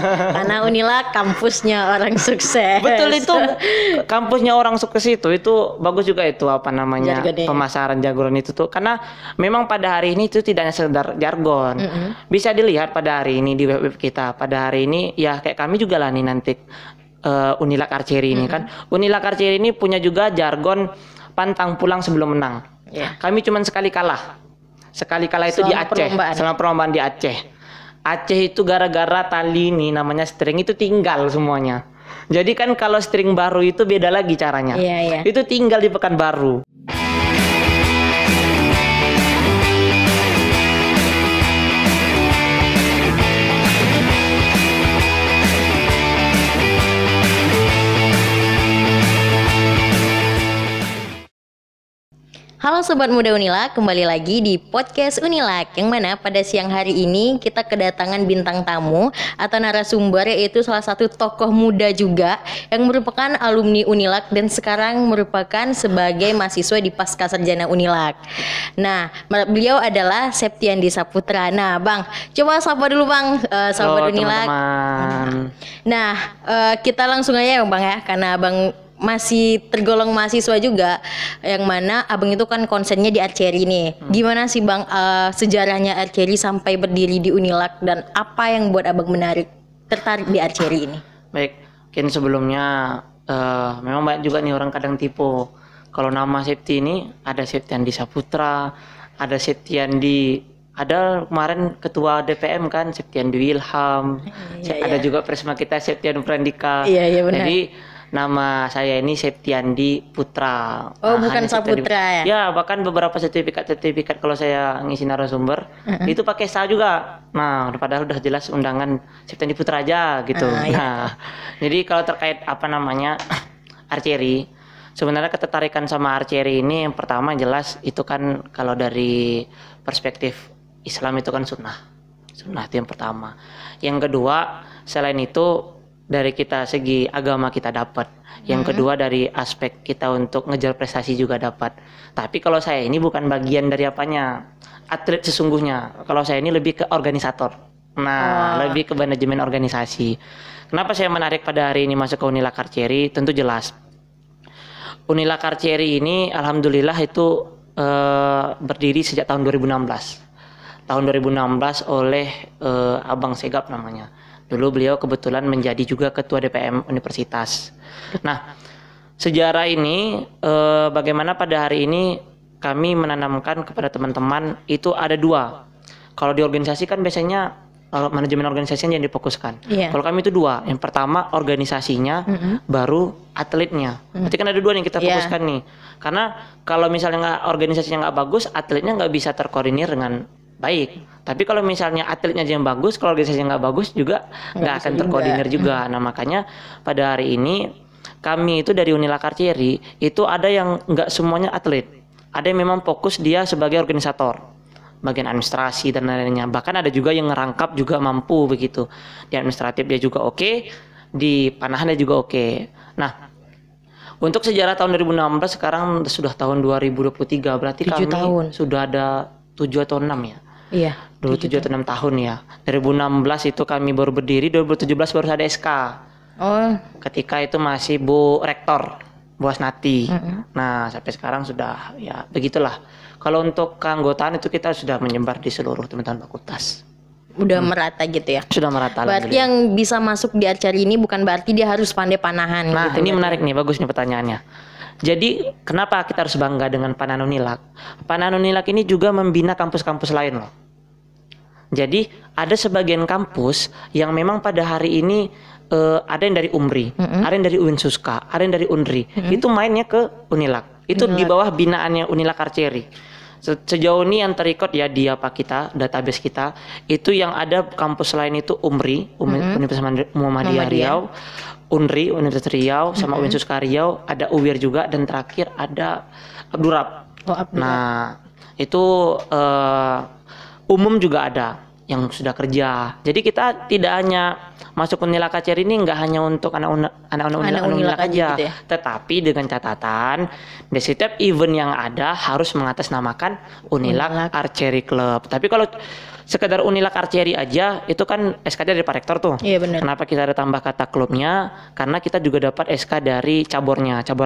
Karena Unila kampusnya orang sukses. Betul itu kampusnya orang sukses itu bagus juga itu apa namanya Jargonnya. pemasaran jargon itu tuh karena memang pada hari ini itu tidak hanya sekedar jargon. Bisa dilihat pada hari ini di web kita. Pada hari ini ya kayak kami juga lah nih nanti Unilag Archery ini kan. Unilag Archery ini punya juga jargon pantang pulang sebelum menang. Yeah. Kami cuma sekali kalah. Sekali kalah itu di Aceh. Selama perlombaan di Aceh. Aceh itu gara-gara tali ini namanya string itu tinggal semuanya. Jadi kan kalau string baru itu beda lagi caranya. Iya. Itu tinggal di Pekanbaru. Halo Sobat Muda Unilag, kembali lagi di podcast Unilag yang mana pada siang hari ini kita kedatangan bintang tamu atau narasumber yaitu salah satu tokoh muda juga yang merupakan alumni Unilag dan sekarang merupakan sebagai mahasiswa di Pascasarjana Unilag. Nah, beliau adalah Septiandi Saputra. Nah, Bang, coba sapa dulu Bang, Sobat Unilag. Teman-teman. Nah, kita langsung aja ya Bang ya, karena Abang masih tergolong mahasiswa juga, yang mana abang itu kan konsennya di archery nih. Gimana sih Bang sejarahnya archery sampai berdiri di Unilag dan apa yang buat abang tertarik di archery ini? Baik, mungkin sebelumnya memang banyak juga nih orang kadang tipu. Kalau nama Septi ini ada Septiandi Saputra, ada Septiandi, ada kemarin ketua DPM kan Septiandi Wilham, ada juga presma kita Septiandi Prandika. Iya benar. Jadi nama saya ini Septiandi Putra. Oh, bukan Saputra ya? Ya, bahkan beberapa sertifikat kalau saya ngisi narasumber itu pakai SA juga. Nah, padahal udah jelas undangan Septiandi Putra aja gitu. Nah, jadi kalau terkait apa namanya archery, sebenarnya ketertarikan sama archery ini yang pertama jelas itu kan kalau dari perspektif Islam itu kan sunnah itu yang pertama. Yang kedua selain itu dari kita segi agama kita dapat. Yang kedua dari aspek kita untuk ngejar prestasi juga dapat. Tapi kalau saya ini bukan bagian dari apanya, atlet sesungguhnya. Kalau saya ini lebih ke organisator. Nah, lebih ke manajemen organisasi. Kenapa saya menarik pada hari ini masuk ke Unilag Archery? Tentu jelas. Unilag Archery ini alhamdulillah itu berdiri sejak tahun 2016. Tahun 2016 oleh Abang Segap namanya. Dulu beliau kebetulan menjadi juga ketua DPM Universitas. Nah, sejarah ini bagaimana pada hari ini kami menanamkan kepada teman-teman itu ada dua. Kalau di organisasi kan biasanya manajemen organisasinya yang difokuskan. Kalau kami itu dua. Yang pertama organisasinya, baru atletnya. Berarti kan ada dua yang kita fokuskan nih. Karena kalau misalnya organisasinya nggak bagus, atletnya nggak bisa terkoordinir dengan baik. Tapi kalau misalnya atletnya aja yang bagus, kalau organisasinya nggak bagus juga nggak akan terkoordinir juga. Nah makanya pada hari ini kami itu dari Unilag Archery itu ada yang nggak semuanya atlet. Ada yang memang fokus dia sebagai organisator, bagian administrasi dan lain-lainnya. Bahkan ada juga yang ngerangkap juga mampu begitu. Di administratif dia juga oke, di panahan dia juga oke. Nah untuk sejarah tahun 2016 sekarang sudah tahun 2023 berarti 7 kami tahun. sudah ada 7 atau 6 ya. Iya. Dulu 7 atau 6 tahun ya. 2016 itu kami baru berdiri, 2017 baru ada SK. Oh. Ketika itu masih Bu Rektor, Bu Asnati. Nah, sampai sekarang sudah ya begitulah. Kalau untuk keanggotaan itu kita sudah menyebar di seluruh teman-teman fakultas. Udah merata gitu ya. Sudah merata. Berarti yang bisa masuk di archery ini bukan berarti dia harus pandai panahan. Nah, gitu, ini menarik nih, bagus nih pertanyaannya. Jadi, kenapa kita harus bangga dengan Panahan Unilag? Panahan Unilag ini juga membina kampus-kampus lain loh. Jadi, ada sebagian kampus yang memang pada hari ini ada yang dari UMRI, ada yang dari UIN Suska, ada yang dari UNRI. Itu mainnya ke Unilag. Itu di bawah binaannya Unilag Archery. Sejauh ini yang terikut ya di apa kita, database kita, itu yang ada kampus lain itu UMRI, Universitas Muhammadiyah Riau, UNRI, Universitas Riau, sama UIN Suska Riau, ada UWIR juga, dan terakhir ada Abdurrab. Nah, itu umum juga ada. yang sudah kerja. Jadi kita tidak hanya masuk Unilak KCR ini nggak hanya untuk anak-anak Unilak aja, gitu ya? tetapi dengan catatan di setiap event yang ada harus mengatasnamakan Unilak Archery Club. Tapi kalau sekedar Unilak Archery aja itu kan SK dari Pak Rektor tuh. Iya, benar. Kenapa kita ada tambah kata klubnya? Karena kita juga dapat SK dari cabur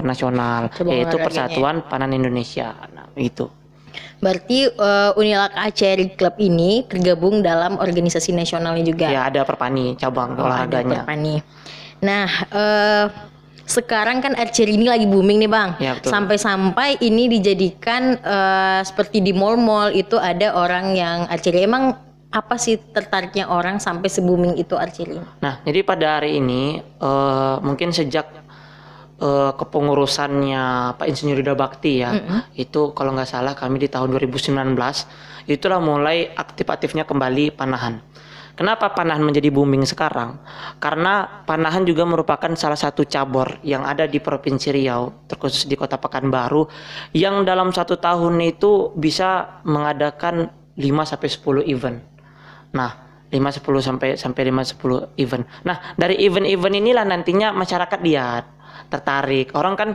nasional, yaitu Persatuan Panahan Indonesia. Nah, itu. Berarti Unilak Archery Club ini tergabung dalam organisasi nasionalnya juga. Ya, ada Perpani cabang olahraganya. Perpani. Nah, sekarang kan archery ini lagi booming nih Bang. Ya, betul. Sampai-sampai ini dijadikan seperti di mall-mall itu ada orang yang archery. Emang apa sih tertariknya orang sampai se-booming itu archery? Nah, jadi pada hari ini mungkin sejak kepengurusannya Pak Insinyur Yuda Bakti ya, itu kalau nggak salah kami di tahun 2019 itulah mulai aktif-aktifnya kembali panahan. Kenapa panahan menjadi booming sekarang? Karena panahan juga merupakan salah satu cabur yang ada di Provinsi Riau, terkhusus di Kota Pekanbaru, yang dalam 1 tahun itu bisa mengadakan 5-10 event. Nah, 5-10 sampai 5-10 event. Nah, dari event-event inilah nantinya masyarakat lihat, tertarik. Orang kan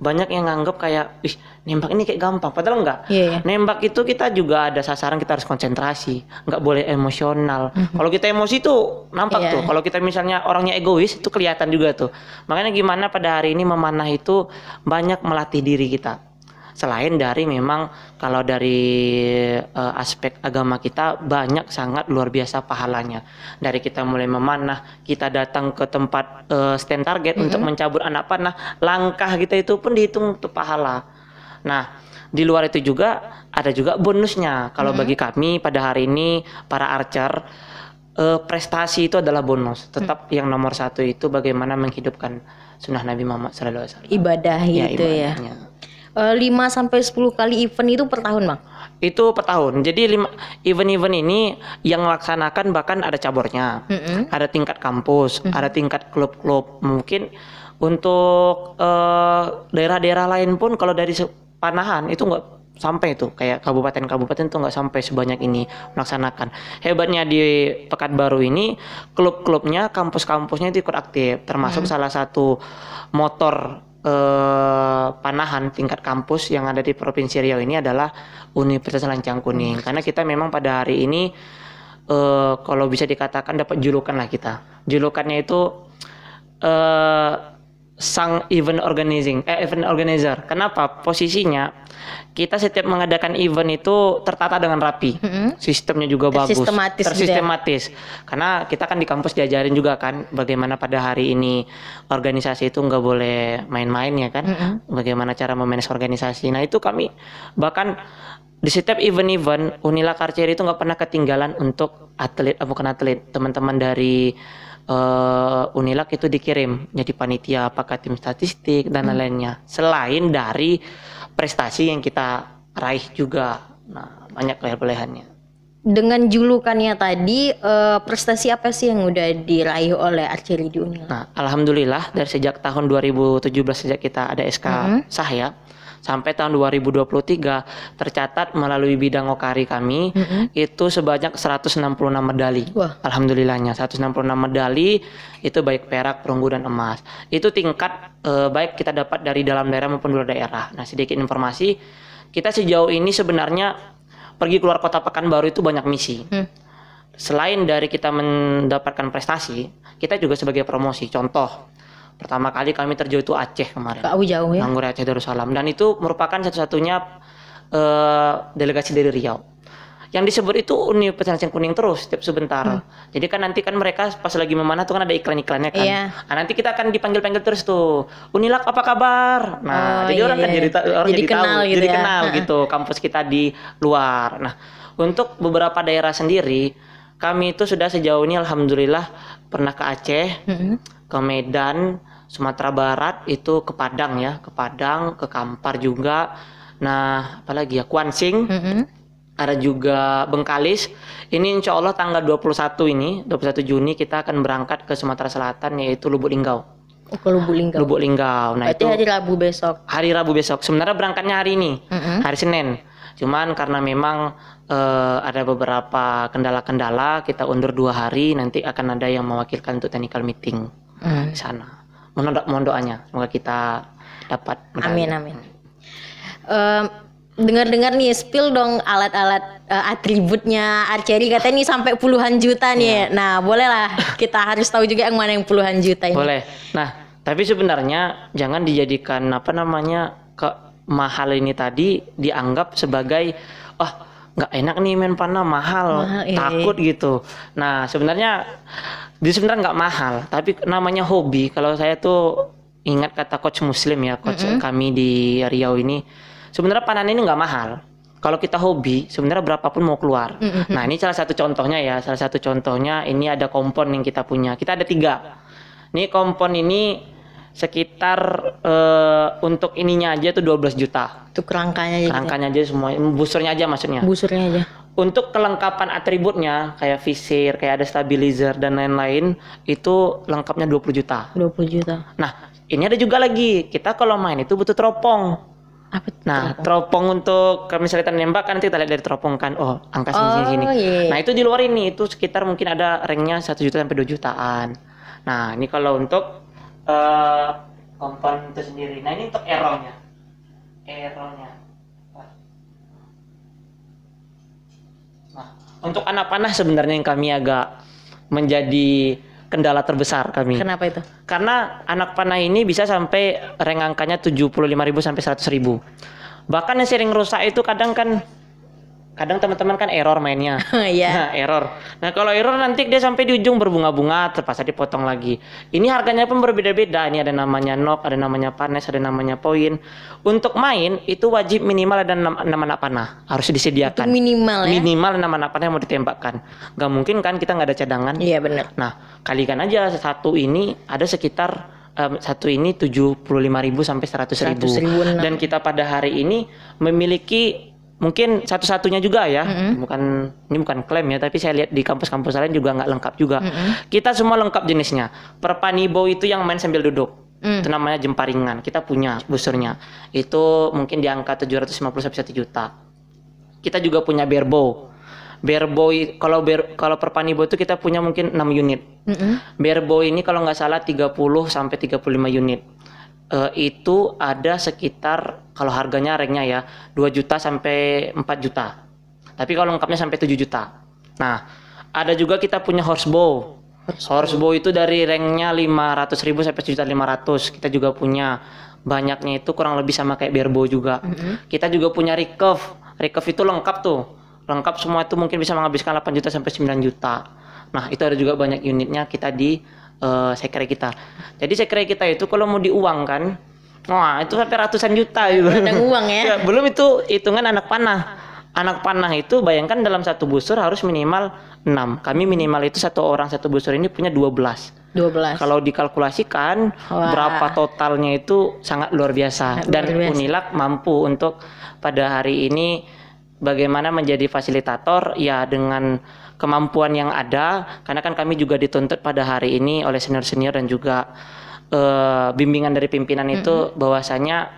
banyak yang nganggap kayak, ih, nembak ini kayak gampang, padahal enggak. Nembak itu kita juga ada sasaran, kita harus konsentrasi, nggak boleh emosional. Kalau kita emosi tuh nampak tuh. Kalau kita misalnya orangnya egois itu kelihatan juga tuh. Makanya gimana pada hari ini memanah itu banyak melatih diri kita. Selain dari memang kalau dari aspek agama kita banyak sangat luar biasa pahalanya. Dari kita mulai memanah, kita datang ke tempat stand target untuk mencabut anak panah, langkah kita itu pun dihitung untuk pahala. Nah, di luar itu juga ada juga bonusnya. Kalau bagi kami pada hari ini para archer, prestasi itu adalah bonus. Tetap yang nomor 1 itu bagaimana menghidupkan sunnah Nabi Muhammad SAW. Ibadah gitu ya. 5-10 kali event itu per tahun Bang? Itu per tahun. Jadi event-event ini yang melaksanakan bahkan ada caburnya, ada tingkat kampus, ada tingkat klub-klub. Mungkin untuk daerah-daerah lain pun kalau dari panahan itu nggak sampai itu, kayak kabupaten-kabupaten itu nggak sampai sebanyak ini melaksanakan. Hebatnya di Pekanbaru ini klub-klubnya, kampus-kampusnya itu ikut aktif, termasuk salah satu motor panahan tingkat kampus yang ada di Provinsi Riau ini adalah Universitas Lancang Kuning. Karena kita memang pada hari ini kalau bisa dikatakan dapat julukan lah kita. Julukannya itu sang event organizer. Kenapa? Posisinya kita setiap mengadakan event itu tertata dengan rapi, sistemnya juga bagus, tersistematis. Karena kita kan di kampus diajarin juga kan bagaimana pada hari ini organisasi itu nggak boleh main-main ya kan, bagaimana cara memanage organisasi. Nah itu kami bahkan di setiap event-event Unilak Archery itu nggak pernah ketinggalan untuk teman-teman dari Unilak itu dikirim jadi panitia, apakah tim statistik dan lain-lainnya. Selain dari prestasi yang kita raih juga, nah banyak kelebihannya. Dengan julukannya tadi, prestasi apa sih yang udah diraih oleh archery di Unilak? Nah, alhamdulillah dari sejak tahun 2017 sejak kita ada SK sah ya, sampai tahun 2023 tercatat melalui bidang Okari kami itu sebanyak 166 medali. Wah. Alhamdulillahnya 166 medali itu baik perak, perunggu dan emas. Itu tingkat baik kita dapat dari dalam daerah maupun luar daerah. Nah, sedikit informasi, kita sejauh ini sebenarnya pergi keluar kota Pekanbaru itu banyak misi. Selain dari kita mendapatkan prestasi, kita juga sebagai promosi. Contoh, pertama kali kami terjun itu Aceh kemarin. Jauh ya. Nganggure Aceh Darussalam, dan itu merupakan satu-satunya delegasi dari Riau. Yang disebut itu Universitas Lancang Kuning terus setiap sebentar. Jadi kan nanti kan mereka pas lagi memanah tuh kan ada iklan-iklannya kan. Nah, nanti kita akan dipanggil-panggil terus tuh. Unilak apa kabar? Nah, jadi orang kan jadi kenal tahu, gitu jadi ya. kenal gitu kampus kita di luar. Nah, untuk beberapa daerah sendiri kami itu sudah sejauh ini alhamdulillah pernah ke Aceh, ke Medan, Sumatera Barat, itu ke Padang ya, ke Padang, ke Kampar juga. Nah, apalagi ya, Kuansing, ada juga Bengkalis. Ini insya Allah tanggal 21 Juni kita akan berangkat ke Sumatera Selatan, yaitu Lubuk Linggau. Ke Lubuk Linggau. Lubuk Linggau. Nah, berarti itu hari Rabu besok. Hari Rabu besok. Sebenarnya berangkatnya hari ini, hari Senin. Cuman karena memang ada beberapa kendala-kendala, kita undur 2 hari. Nanti akan ada yang mewakilkan untuk technical meeting di sana. Mohon doanya, semoga kita dapat medali. Amin. Dengar-dengar nih, spill dong alat-alat atributnya archery, katanya nih sampai puluhan juta nih. Nah, bolehlah kita harus tahu juga yang mana yang puluhan juta ini. Boleh. Nah, tapi sebenarnya jangan dijadikan mahal ini tadi dianggap sebagai nggak enak nih main panah, mahal takut gitu. Nah, sebenarnya nggak mahal, tapi namanya hobi. Kalau saya tuh ingat kata coach Muslim ya, coach kami di Riau ini, sebenarnya panah ini nggak mahal. Kalau kita hobi, sebenarnya berapapun mau keluar. Nah, ini salah satu contohnya ya. Salah satu contohnya ini ada kompon yang kita punya. Kita ada 3. Ini kompon ini sekitar untuk ininya aja tuh 12 juta. Untuk rangkanya aja. Rangkanya aja semua, busurnya aja maksudnya. Busurnya aja. Untuk kelengkapan atributnya kayak visir, kayak ada stabilizer dan lain-lain, itu lengkapnya 20 juta. 20 juta. Nah, ini ada juga lagi. Kita kalau main itu butuh teropong. Apa itu? Nah, teropong untuk kalau misalnya kita nembak kan nanti kita lihat dari teropong kan. Oh, angka sini. Yeah. Nah, itu di luar ini itu sekitar mungkin ada ranknya 1 juta sampai 2 jutaan. Nah, ini kalau untuk kompon itu sendiri. Nah, ini untuk arrow-nya. Nah, untuk anak panah sebenarnya yang kami agak menjadi kendala terbesar kami. Kenapa itu? Karena anak panah ini bisa sampai rank angkanya 75.000 sampai 100.000. Bahkan yang sering rusak itu kadang teman-teman kan error mainnya. Iya. Nah, error. Nah, kalau error nanti dia sampai di ujung berbunga-bunga, terpaksa dipotong lagi. Ini harganya pun berbeda-beda. Ini ada namanya knock, ada namanya panes, ada namanya poin. Untuk main itu wajib minimal ada 6 anak panah, harus disediakan. Itu minimal ya. Minimal 6 anak panah yang mau ditembakkan. Gak mungkin kan kita nggak ada cadangan. Iya, benar. Nah, kalikan aja satu ini ada sekitar satu ini 75.000 sampai 100.000. Dan kita pada hari ini memiliki mungkin satu-satunya juga ya, ini bukan klaim ya, tapi saya lihat di kampus-kampus lain juga nggak lengkap juga. Kita semua lengkap jenisnya. Perpanibo itu yang main sambil duduk, itu namanya jemparingan. Kita punya busurnya, itu mungkin di angka 750 sampai 1 juta. Kita juga punya barebow. Kalau perpanibo itu kita punya mungkin 6 unit. Barebow ini kalau nggak salah 30 sampai 35 unit. Itu ada sekitar kalau harganya ranknya ya 2 juta sampai 4 juta. Tapi kalau lengkapnya sampai 7 juta. Nah, ada juga kita punya horsebow. Horsebow itu dari ranknya 500.000 sampai 1.500.000. Kita juga punya banyaknya itu kurang lebih sama kayak barebow juga. Kita juga punya recurve. Recurve itu lengkap tuh. Lengkap semua itu mungkin bisa menghabiskan 8 juta sampai 9 juta. Nah, itu ada juga banyak unitnya kita di sekre kita. Jadi sekre kita itu kalau mau diuangkan, wah itu sampai ratusan juta gitu. Ada uang ya. Ya, belum itu hitungan anak panah. Anak panah itu bayangkan dalam satu busur harus minimal 6. Kami minimal itu satu orang satu busur ini punya 12. Kalau dikalkulasikan berapa totalnya itu sangat luar biasa. Dan Unilak mampu untuk pada hari ini bagaimana menjadi fasilitator ya dengan kemampuan yang ada, karena kan kami juga dituntut pada hari ini oleh senior-senior dan juga bimbingan dari pimpinan itu bahwasanya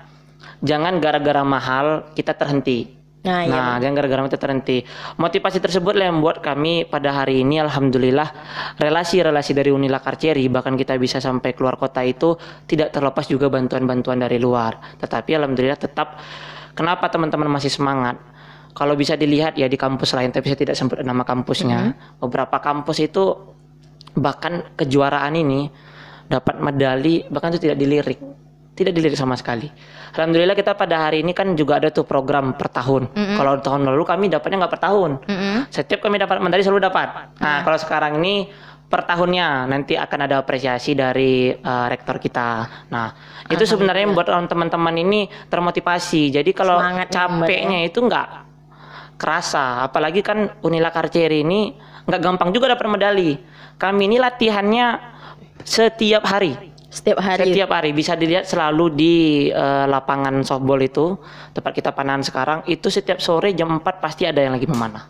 jangan gara-gara mahal kita terhenti. Nah, jangan gara-gara kita terhenti. Motivasi tersebut yang membuat kami pada hari ini alhamdulillah relasi-relasi dari Unilak Archery bahkan kita bisa sampai keluar kota itu tidak terlepas juga bantuan-bantuan dari luar. Tetapi alhamdulillah tetap, kenapa teman-teman masih semangat? Kalau bisa dilihat ya di kampus lain, tapi saya tidak sebut nama kampusnya. Beberapa kampus itu bahkan kejuaraan ini dapat medali bahkan itu tidak dilirik sama sekali. Alhamdulillah kita pada hari ini kan juga ada tuh program per tahun. Kalau tahun lalu kami dapatnya nggak per tahun. Setiap kami dapat medali selalu dapat. Nah, kalau sekarang ini per tahunnya nanti akan ada apresiasi dari rektor kita. Nah, itu sebenarnya membuat teman-teman ini termotivasi. Jadi kalau capeknya itu nggak kerasa, apalagi kan Unilak Archery ini nggak gampang juga dapat medali. Kami ini latihannya setiap hari bisa dilihat selalu di lapangan softball itu tempat kita panahan sekarang itu setiap sore jam 4 pasti ada yang lagi memanah.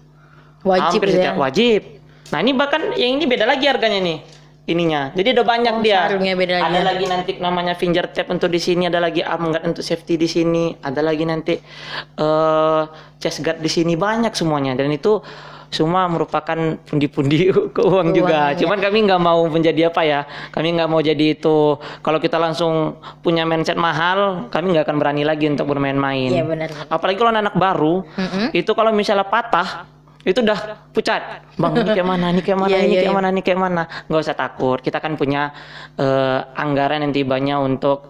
Wajib. Nah, ini bahkan yang ini beda lagi harganya nih. ininya. Jadi ada banyak dia. Sarungnya beda Ada lagi. lagi nanti namanya fingertip untuk di sini, ada lagi arm guard untuk safety di sini, ada lagi nanti chest guard di sini, banyak semuanya. Dan itu semua merupakan pundi-pundi keuangan juga. Ya. Cuman kami nggak mau menjadi apa ya? Kami nggak mau jadi itu. Kalau kita langsung punya mindset mahal, kami nggak akan berani lagi untuk bermain-main. Iya benar. Apalagi kalau anak baru, itu kalau misalnya patah, itu udah pucat. Bang, ini kayak mana? Ini kayak mana? Ini kayak mana? Ini kayak mana? Nggak usah takut. Kita kan punya anggaran yang tibanya untuk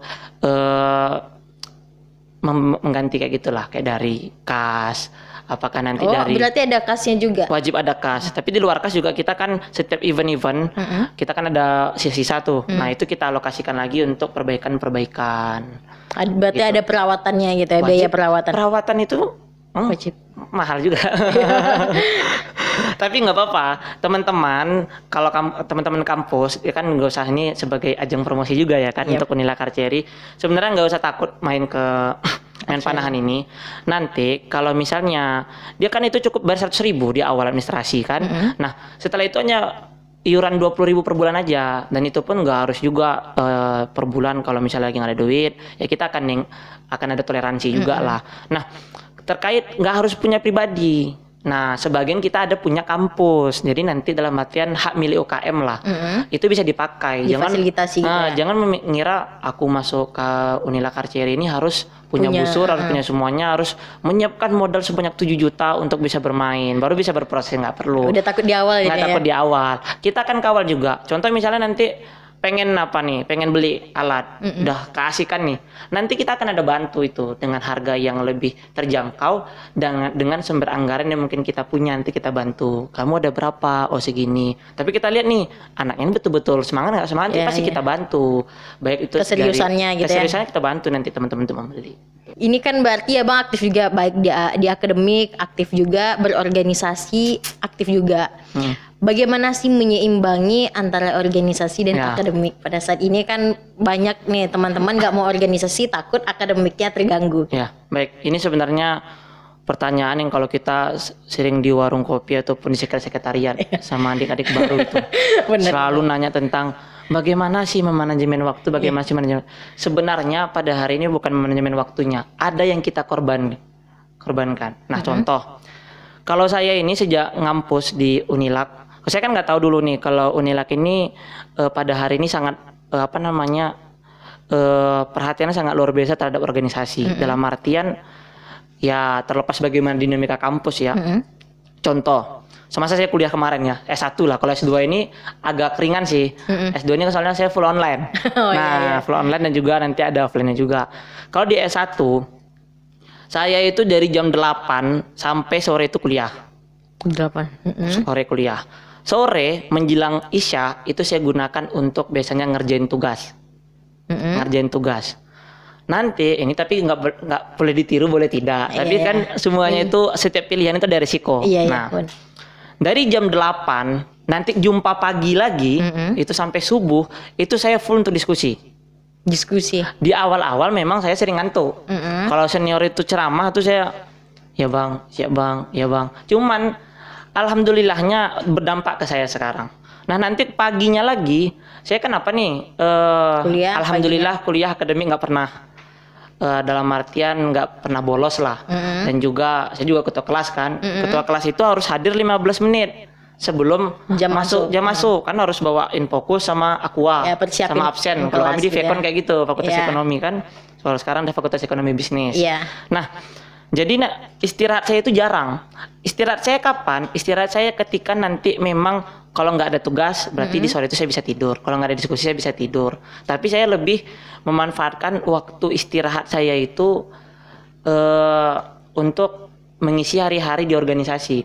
mengganti kayak gitulah, kayak dari kas. Apakah nanti dari berarti ada kasnya juga. wajib ada kas. Tapi di luar kas juga kita kan setiap event kita kan ada sisa-sisa tuh. Nah itu kita alokasikan lagi untuk perbaikan. Berarti Gitu. ada perawatannya gitu ya, biaya perawatan. Perawatan itu Wajib. mahal juga. Tapi nggak apa-apa, teman-teman. Kalau teman-teman kampus, ya kan nggak usah, ini sebagai ajang promosi juga ya kan untuk Unilak Archery. Sebenarnya nggak usah takut main panahan ini. Nanti kalau misalnya dia kan itu cukup bayar 100.000 di awal administrasi kan. Nah setelah itu hanya iuran 20.000 per bulan aja, dan itu pun nggak harus juga per bulan. Kalau misalnya lagi nggak ada duit, ya kita akan ada toleransi juga lah. Nah terkait nggak harus punya pribadi. Nah sebagian kita ada punya kampus, jadi nanti dalam artian hak milik UKM lah, itu bisa dipakai. Difasilitasi gitu ya. Jangan mengira aku masuk ke Unilak Archery ini harus punya busur, harus punya semuanya, harus menyiapkan modal sebanyak 7 juta untuk bisa bermain, baru bisa berproses. Nggak perlu. Udah takut di awal Nggak gitu takut ya. di awal. Kita akan kawal juga. Contoh misalnya nanti pengen apa nih, pengen beli alat, udah keasikan nih. Nanti kita akan ada bantu itu dengan harga yang lebih terjangkau, dengan sumber anggaran yang mungkin kita punya. Nanti kita bantu. Kamu ada berapa? Oh segini. Tapi kita lihat nih, anaknya ini betul-betul semangat nggak semangat, pasti kita bantu. Baik itu Keseriusannya gitu ya. Keseriusannya kita bantu nanti teman-teman untuk membeli. Ini kan berarti ya Bang aktif juga, baik di akademik, aktif juga berorganisasi, aktif juga. Bagaimana sih menyeimbangi antara organisasi dan akademik? Pada saat ini kan banyak nih teman-teman nggak mau organisasi, takut akademiknya terganggu. Ya, baik. Ini sebenarnya pertanyaan yang kalau kita sering di warung kopi ataupun di sekretariat sama adik-adik baru itu selalu nanya tentang bagaimana sih memanajemen waktu, bagaimana sih manajemen. Sebenarnya pada hari ini bukan manajemen waktunya, ada yang kita korbankan. Nah, contoh, kalau saya ini sejak ngampus di Unilak, saya kan nggak tahu dulu nih kalau Unilak ini pada hari ini sangat perhatiannya sangat luar biasa terhadap organisasi. Dalam artian ya terlepas bagaimana dinamika kampus ya. Contoh, semasa saya kuliah kemarin ya, S1 lah. Kalau S2 ini agak ringan sih. S2 ini soalnya saya full online. Full online dan juga nanti ada offline-nya juga. Kalau di S1 saya itu dari jam 8 sampai sore itu kuliah. 8. Sore kuliah. Sore menjelang Isya itu saya gunakan untuk biasanya ngerjain tugas. Ngerjain tugas. Nanti ini tapi nggak boleh ditiru, boleh tidak. Tapi kan semuanya itu setiap pilihan itu ada risiko. Nah, dari jam 8 nanti jumpa pagi lagi itu sampai subuh itu saya full untuk diskusi. Di awal-awal memang saya sering ngantuk. Kalau senior itu ceramah tuh saya ya bang, siap bang, ya bang. Cuman alhamdulillahnya berdampak ke saya sekarang. Nah nanti paginya lagi saya kan apa nih? Alhamdulillah kuliah akademik nggak pernah. Dalam artian nggak pernah bolos lah. Dan juga saya juga ketua kelas kan. Ketua kelas itu harus hadir 15 menit sebelum jam masuk kan harus bawain fokus sama aqua sama absen. Kalau kami di Vekon kayak gitu, Fakultas Ekonomi kan. Soal sekarang ada Fakultas Ekonomi Bisnis. Nah jadi istirahat saya itu jarang. Istirahat saya kapan? Istirahat saya ketika nanti memang kalau nggak ada tugas berarti di sore itu saya bisa tidur. Kalau nggak ada diskusi saya bisa tidur. Tapi saya lebih memanfaatkan waktu istirahat saya itu untuk mengisi hari-hari di organisasi.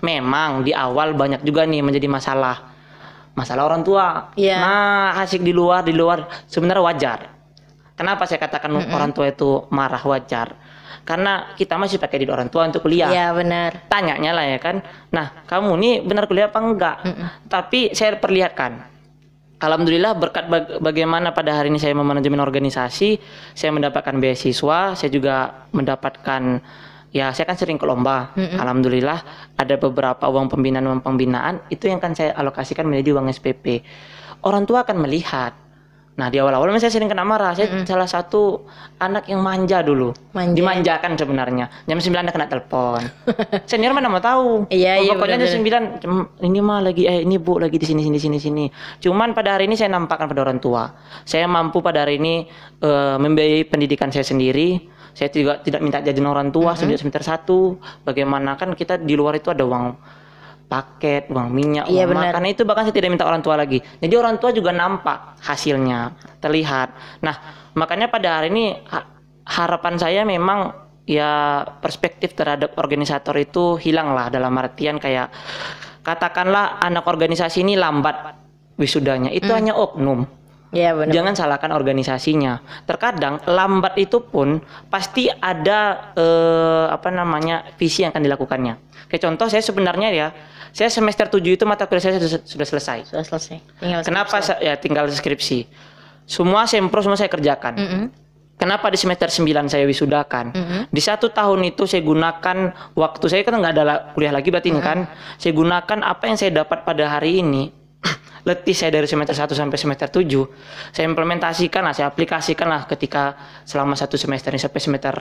Memang di awal banyak juga nih menjadi masalah orang tua. Nah asik di luar sebenarnya wajar. Kenapa saya katakan orang tua itu marah? Wajar. Karena kita masih pakai duit orang tua untuk kuliah. Iya benar. Tanyanya lah ya kan. Nah kamu nih benar kuliah apa enggak? Tapi saya perlihatkan. Alhamdulillah berkat bagaimana pada hari ini saya memanajemen organisasi, saya mendapatkan beasiswa, saya juga mendapatkan saya kan sering ke lomba. Alhamdulillah ada beberapa uang pembinaan itu yang kan saya alokasikan menjadi uang SPP orang tua akan melihat. Nah di awal-awal saya sering kena marah. Saya salah satu anak yang manja dulu. Dimanjakan sebenarnya. Jam 9 ada kena telepon. Senior mana mau tahu. Pokoknya jam 9 ini mah lagi ini Bu lagi di sini. Cuman pada hari ini saya nampakkan pada orang tua. Saya mampu pada hari ini membiayai pendidikan saya sendiri. Saya juga tidak minta jajan orang tua sejak semester 1. Bagaimana kan kita di luar itu ada uang paket, uang minyak, uang makan, itu bahkan saya tidak minta orang tua lagi. Jadi orang tua juga nampak hasilnya, terlihat. Nah, makanya pada hari ini harapan saya memang ya perspektif terhadap organisator itu hilanglah, dalam artian kayak katakanlah anak organisasi ini lambat wisudanya, itu hanya oknum. Ya, benar. Jangan salahkan organisasinya. Terkadang lambat itu pun pasti ada visi yang akan dilakukannya. Kayak contoh saya sebenarnya ya, saya semester 7 itu mata kuliah saya sudah selesai. Sudah selesai. Kenapa tinggal skripsi. Semua sempro semua saya kerjakan. Kenapa di semester 9 saya wisudakan? Di 1 tahun itu saya gunakan waktu saya kan nggak ada kuliah lagi berarti kan. Saya gunakan apa yang saya dapat pada hari ini. Letih saya dari semester 1 sampai semester 7. Saya implementasikan lah, saya aplikasikan lah ketika selama 1 semester ini sampai semester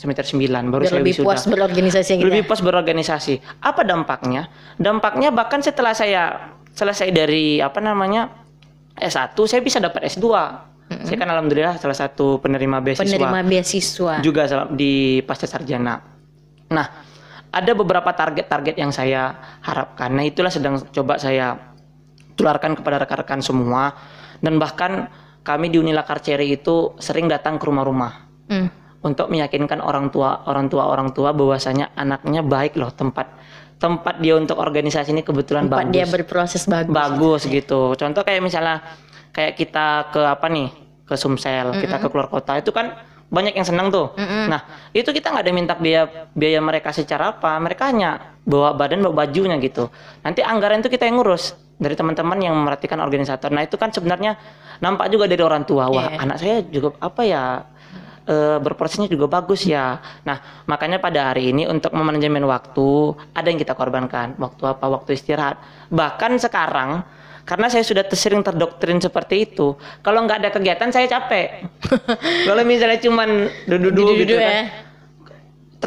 semester 9 baru saya wisuda. Lebih puas berorganisasi gitu. Lebih puas berorganisasi. Apa dampaknya? Dampaknya bahkan setelah saya selesai dari S1, saya bisa dapat S2. Saya kan alhamdulillah salah satu penerima beasiswa. Juga di pasca sarjana. Nah, ada beberapa target-target yang saya harapkan. Nah, itulah sedang coba saya tularkan kepada rekan-rekan semua, dan bahkan kami di Unilak Archery itu sering datang ke rumah-rumah untuk meyakinkan orang tua bahwasanya anaknya baik loh, tempat dia untuk organisasi ini kebetulan bagus. Dia berproses bagus gitu. Contoh kayak misalnya kayak kita ke Sumsel, kita ke keluar kota, itu kan banyak yang senang tuh. Nah, itu kita nggak ada minta biaya mereka secara apa, mereka hanya bawa bajunya gitu. Nanti anggaran itu kita yang ngurus dari teman-teman yang memerhatikan organisator. Nah, itu kan sebenarnya nampak juga dari orang tua. Wah, anak saya juga berprosesnya juga bagus ya. Nah, makanya pada hari ini untuk memanajemen waktu ada yang kita korbankan. Waktu istirahat. Bahkan sekarang karena saya sudah sering terdoktrin seperti itu, kalau nggak ada kegiatan saya capek. Kalau misalnya cuman duduk gitu kan,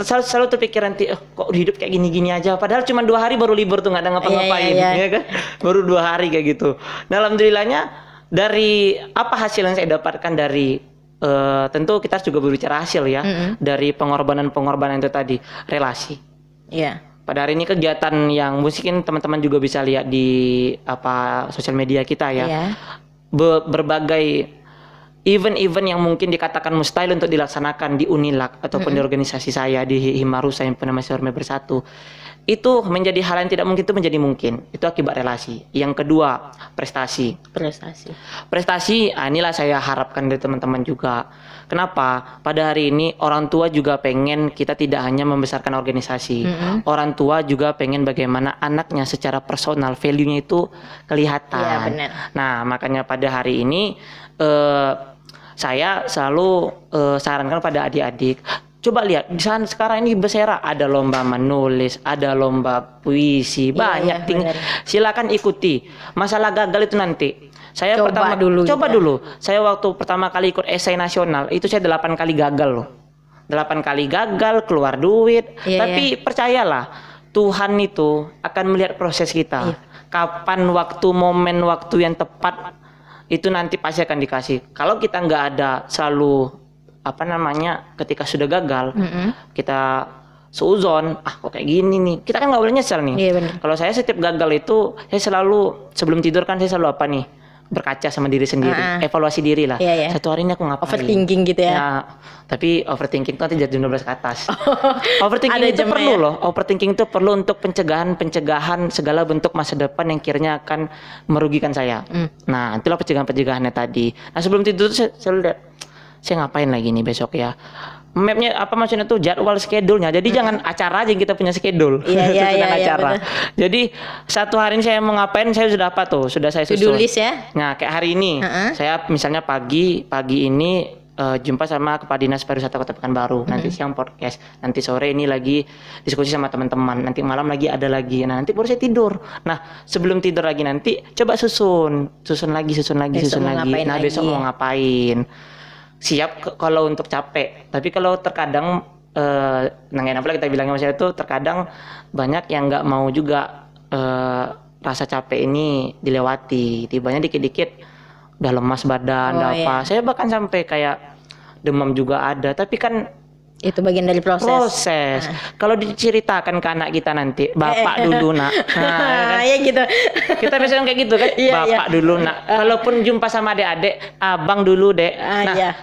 selalu terpikir nanti kok hidup kayak gini-gini aja. Padahal cuma 2 hari baru libur tuh, nggak ada ngapa-ngapain, ya kan? Baru 2 hari kayak gitu. Nah, alhamdulillahnya dari apa hasil yang saya dapatkan dari tentu kita juga berbicara hasil ya, dari pengorbanan itu tadi, relasi. Iya. Pada hari ini kegiatan yang mungkin teman-teman juga bisa lihat di sosial media kita ya. Berbagai event-event yang mungkin dikatakan mustahil untuk dilaksanakan di Unilak ataupun di organisasi saya di Himarusa yang bernama Sorme Bersatu. Itu menjadi hal yang tidak mungkin, itu menjadi mungkin. Itu akibat relasi. Yang kedua, prestasi. Inilah saya harapkan dari teman-teman juga. Kenapa? Pada hari ini orang tua juga pengen kita tidak hanya membesarkan organisasi. Orang tua juga pengen bagaimana anaknya secara personal value-nya itu kelihatan. Iya, benar. Nah, makanya pada hari ini saya selalu sarankan pada adik-adik, coba lihat di sana sekarang ini Besera ada lomba menulis, ada lomba puisi, banyak silakan ikuti. Masalah gagal itu nanti. Saya coba dulu. Saya waktu pertama kali ikut esai nasional itu saya 8 kali gagal loh. 8 kali gagal, keluar duit. Tapi percayalah, Tuhan itu akan melihat proses kita. Kapan momen waktu yang tepat itu nanti pasti akan dikasih. Kalau kita nggak ada selalu ketika sudah gagal, kita seuzon, kok kayak gini nih, kita kan nggak boleh nyesel nih. Kalau saya setiap gagal itu, saya selalu sebelum tidur kan saya selalu berkaca sama diri sendiri, evaluasi diri lah. 1 hari ini aku ngapain? Overthinking gitu ya. Nah, tapi overthinking itu nanti jadi 12 ke atas. Overthinking itu perlu loh. Overthinking itu perlu untuk pencegahan segala bentuk masa depan yang kiranya akan merugikan saya. Nah, itulah pencegahannya tadi. Nah, sebelum tidur saya lihat, saya ngapain lagi nih besok ya. Mapnya maksudnya tuh jadwal schedule-nya. Jadi jangan acara aja yang kita punya schedule. Acara. Jadi 1 hari ini saya mau ngapain, saya sudah sudah saya susun. To-do list ya. Nah, kayak hari ini saya misalnya pagi ini jumpa sama Kepala Dinas Pariwisata Kota Pekanbaru. Nanti siang podcast, nanti sore ini lagi diskusi sama teman-teman, nanti malam lagi ada lagi. Nah nanti baru saya tidur. Nah sebelum tidur lagi nanti coba susun lagi. Nah besok mau ngapain? Siap kalau untuk capek. Tapi kalau terkadang nggak apa kita bilangnya masalah itu terkadang banyak yang nggak mau juga rasa capek ini dilewati. Tibanya dikit-dikit udah lemas badan, apa. Saya bahkan sampai kayak demam juga ada. Tapi kan itu bagian dari proses. Kalau diceritakan ke anak kita nanti, bapak dulu nak. Nah, kan? Ya gitu. Kita biasanya kayak gitu kan, bapak dulu nak. Kalaupun jumpa sama adik-adik, abang dulu dek.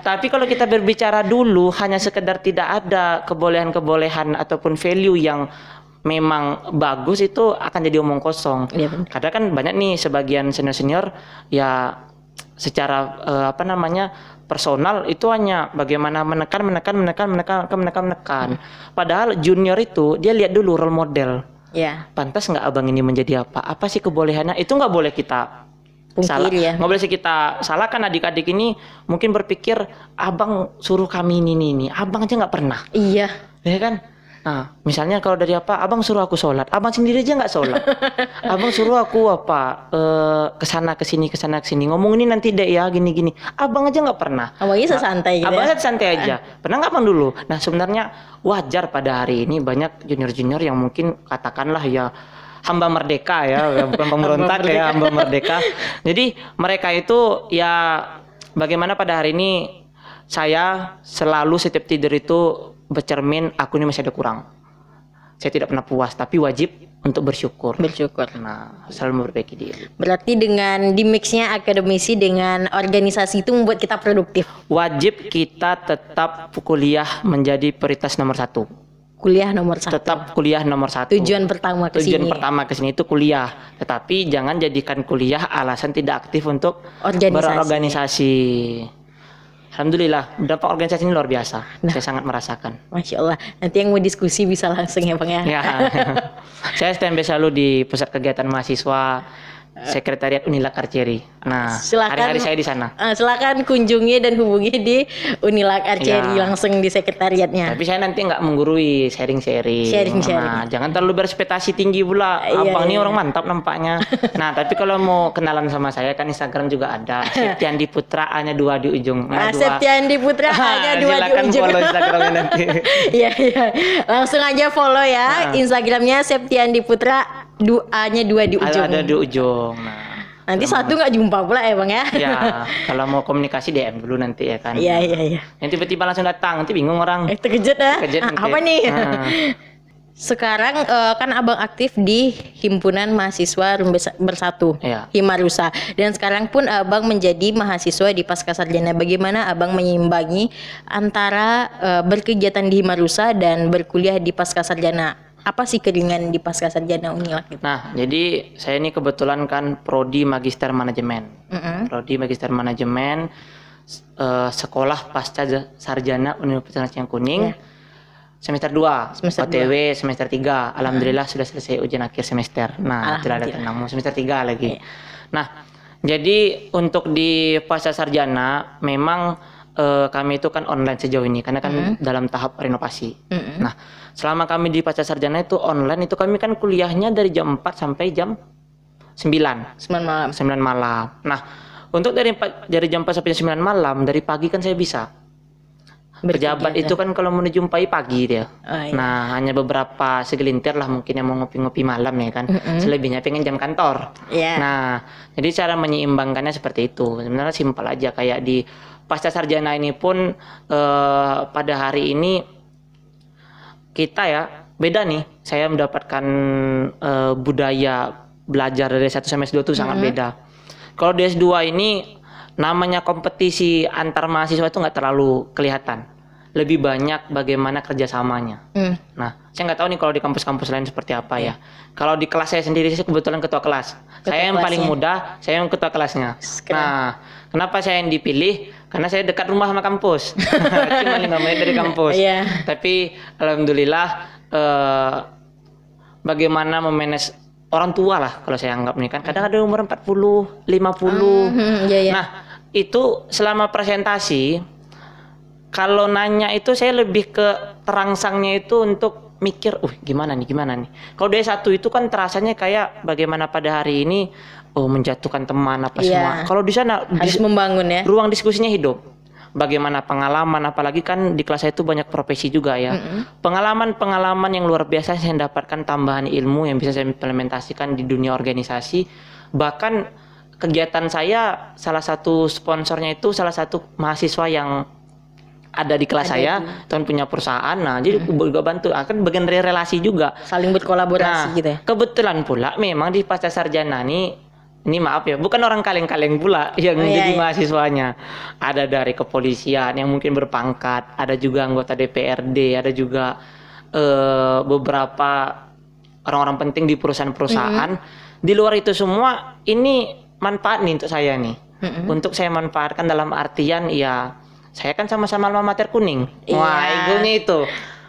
Tapi kalau kita berbicara dulu, hanya sekedar tidak ada kebolehan-kebolehan ataupun value yang memang bagus, itu akan jadi omong kosong. Kadang kan banyak nih sebagian senior-senior ya secara personal itu hanya bagaimana menekan. Padahal junior itu dia lihat dulu role model. Pantas nggak abang ini menjadi apa? Apa sih kebolehannya? Itu nggak boleh kita salah. Nggak boleh sih kita salahkan. Adik-adik ini mungkin berpikir abang suruh kami ini. Abang aja nggak pernah. Iya. Ya kan? Nah, misalnya kalau dari abang suruh aku sholat, abang sendiri aja nggak sholat. Abang suruh aku kesana kesini, ngomong ini nanti dek ya gini. Abang aja nggak pernah. Abangnya santai gitu. Abang santai aja. Pernah nggak abang dulu? Nah sebenarnya wajar pada hari ini banyak junior yang mungkin katakanlah ya hamba merdeka ya, bukan pemberontak ya, hamba merdeka. Jadi mereka itu ya bagaimana pada hari ini saya selalu setiap tidur itu bercermin, aku ini masih ada kurang. Saya tidak pernah puas, tapi wajib untuk bersyukur. Nah, selalu memperbaiki diri. Berarti dengan di mixnya akademisi dengan organisasi itu membuat kita produktif. Wajib kita tetap kuliah menjadi prioritas nomor 1. Kuliah nomor 1. Tetap kuliah nomor 1. Tujuan pertama ke sini itu kuliah. Tetapi jangan jadikan kuliah alasan tidak aktif untuk berorganisasi. Alhamdulillah, dampak organisasi ini luar biasa. Saya sangat merasakan. Masya Allah. Nanti yang mau diskusi bisa langsung ya Bang ya. Saya standby selalu di pusat kegiatan mahasiswa Sekretariat Unilak Archery. Nah, hari-hari saya di sana. Silakan kunjungi dan hubungi di Unilak Archery langsung di sekretariatnya. Tapi saya nanti nggak menggurui, sharing. Nah, jangan terlalu berekspektasi tinggi pula. Abang ini orang mantap nampaknya. Nah, tapi kalau mau kenalan sama saya kan Instagram juga ada. Septiandi Putra hanya 2 di ujung. Septiandi Putra hanya 2 di ujung. Silakan follow Instagramnya nanti. Iya. Langsung aja follow ya Instagramnya Septiandi Putra. A-nya 2 di ujung. Ada di ujung. Nah, nanti satu nggak jumpa pula ya Bang ya. Ya, kalau mau komunikasi DM dulu nanti ya kan. Iya. Yang tiba-tiba langsung datang, nanti bingung orang. Terkejut ya. Apa nih? Sekarang kan Abang aktif di Himpunan Mahasiswa Bersatu, Himarusa. Dan sekarang pun Abang menjadi mahasiswa di Pascasarjana. Bagaimana Abang menyeimbangi antara berkegiatan di Himarusa dan berkuliah di Pascasarjana? Apa sih keringan di Pascasarjana Unilak gitu? Nah, jadi saya ini kebetulan kan prodi Magister Manajemen. Prodi Magister Manajemen Sekolah Pasca Sarjana Universitas Yang Kuning. Semester 2, OTW semester 3. Alhamdulillah sudah selesai ujian akhir semester. Nah, tidak ada tenang, semester 3 lagi. Nah, jadi untuk di Pasca Sarjana memang kami itu kan online sejauh ini karena kan dalam tahap renovasi. Nah, selama kami di Pasca Sarjana itu online, itu kami kan kuliahnya dari jam 4 sampai jam 9 malam. Nah, untuk dari jam 4 sampai jam 9 malam, dari pagi kan saya bisa. Pejabat itu kan kalau mau dijumpai pagi dia. Nah, hanya beberapa segelintir lah mungkin yang mau ngopi-ngopi malam ya kan. Selebihnya pengen jam kantor. Nah, jadi cara menyeimbangkannya seperti itu. Sebenarnya simpel aja, kayak di Pasca Sarjana ini pun pada hari ini kita ya beda nih. Saya mendapatkan budaya belajar dari S1 sampai S2 itu sangat beda. Kalau di S2 ini namanya kompetisi antar mahasiswa itu nggak terlalu kelihatan. Lebih banyak bagaimana kerjasamanya. Nah, saya nggak tahu nih kalau di kampus-kampus lain seperti apa ya. Kalau di kelas saya sendiri, saya kebetulan ketua kelas. Saya yang paling muda, saya yang ketua kelasnya. Nah, kenapa saya yang dipilih? Karena saya dekat rumah sama kampus. Cuma 5 menit dari kampus. Tapi alhamdulillah bagaimana memanage orang tua lah kalau saya anggap nih kan. Kadang ada umur 40, 50. Nah, itu selama presentasi Kalau nanya itu saya lebih ke terangsangnya itu untuk mikir, gimana nih. Kalau D1 itu kan terasanya kayak bagaimana pada hari ini, menjatuhkan teman apa semua. Kalau di sana harus membangun ya. Ruang diskusinya hidup. Bagaimana pengalaman, apalagi kan di kelas saya itu banyak profesi juga ya. Pengalaman yang luar biasa saya dapatkan, tambahan ilmu yang bisa saya implementasikan di dunia organisasi. Bahkan kegiatan saya salah satu sponsornya itu salah satu mahasiswa yang ada di kelas saya, tahun punya perusahaan. Nah, jadi juga bantu, akan bagian dari relasi juga. Saling berkolaborasi gitu ya. Kebetulan pula memang di pasca sarjana ini maaf ya, bukan orang kaleng-kaleng pula yang jadi mahasiswanya. Ada dari kepolisian yang mungkin berpangkat, ada juga anggota DPRD, ada juga beberapa orang-orang penting di perusahaan-perusahaan. Di luar itu semua, ini manfaat nih untuk saya nih. Untuk saya manfaatkan dalam artian ya, saya kan sama-sama alma mater Kuning. Wah, egonya itu